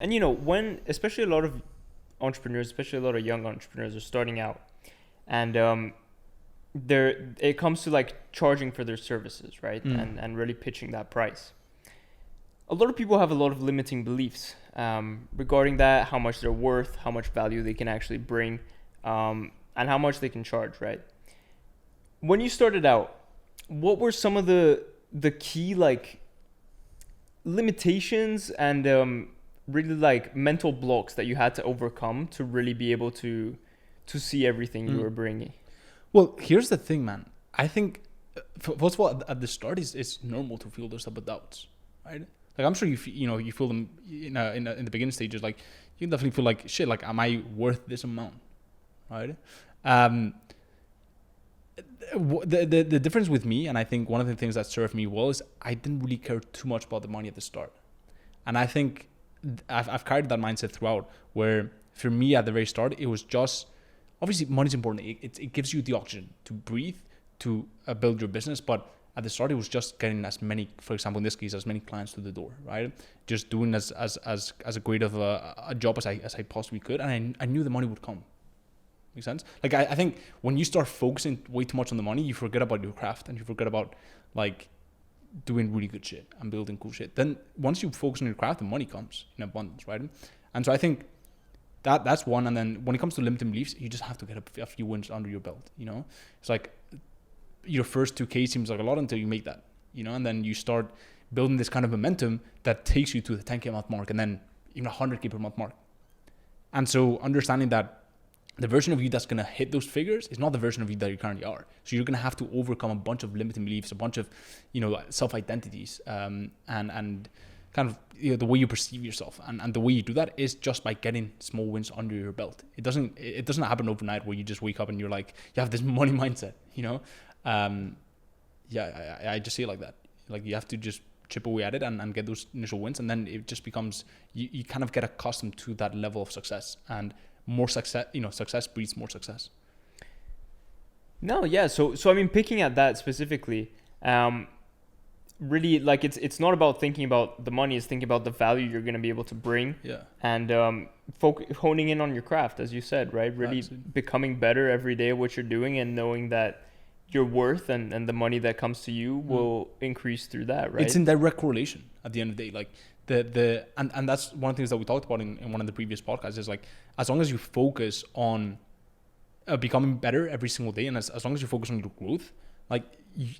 And you know, when especially a lot of entrepreneurs, especially a lot of young entrepreneurs, are starting out, and there it comes to like charging for their services, right? And really pitching that price. A lot of people have a lot of limiting beliefs regarding that, how much they're worth, how much value they can actually bring, and how much they can charge, right? When you started out, what were some of the key like limitations and really like mental blocks that you had to overcome to really be able to see everything you were bringing? Well, here's the thing, man. I think, first of all, at the start, it's normal to feel those type of doubts, right? Like I'm sure you feel them in the beginning stages. Like you can definitely feel like shit. Like, am I worth this amount, right? Um, the difference with me, and I think one of the things that served me well, is I didn't really care too much about the money at the start, and I think I've carried that mindset throughout. Where for me at the very start, it was just obviously money's important. It gives you the oxygen to breathe, to build your business, but at the start it was just getting as many, for example in this case, as many clients to the door, right? Just doing as a great of a job as I possibly could, and I knew the money would come. Make sense? Like I think when you start focusing way too much on the money, you forget about your craft and you forget about like doing really good shit and building cool shit. Then once you focus on your craft, the money comes in abundance, right? And so I think that's one. And then when it comes to limiting beliefs, you just have to get a few wins under your belt. It's like your first 2K seems like a lot until you make that, and then you start building this kind of momentum that takes you to the 10K month mark and then even 100K per month mark. And so understanding that the version of you that's going to hit those figures is not the version of you that you currently are. So you're going to have to overcome a bunch of limiting beliefs, a bunch of, self-identities, and kind of the way you perceive yourself. And the way you do that is just by getting small wins under your belt. It doesn't happen overnight where you just wake up and you're like, you have this money mindset, I just see it like that. Like you have to just chip away at it and get those initial wins. And then it just becomes, you kind of get accustomed to that level of success, and more success, success breeds more success. No, yeah. So I mean, picking at that specifically, really like it's not about thinking about the money, it's thinking about the value you're going to be able to bring. Yeah. And honing in on your craft, as you said, right? Really becoming better every day at what you're doing, and knowing that your worth and the money that comes to you will increase through that, right? It's in direct correlation at the end of the day. Like and that's one of the things that we talked about in one of the previous podcasts, is like, as long as you focus on becoming better every single day, and as long as you focus on your growth, like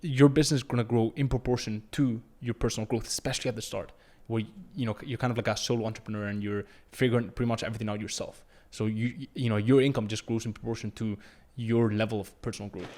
your business is going to grow in proportion to your personal growth, especially at the start, where you're kind of like a solo entrepreneur and you're figuring pretty much everything out yourself. So your income just grows in proportion to your level of personal growth.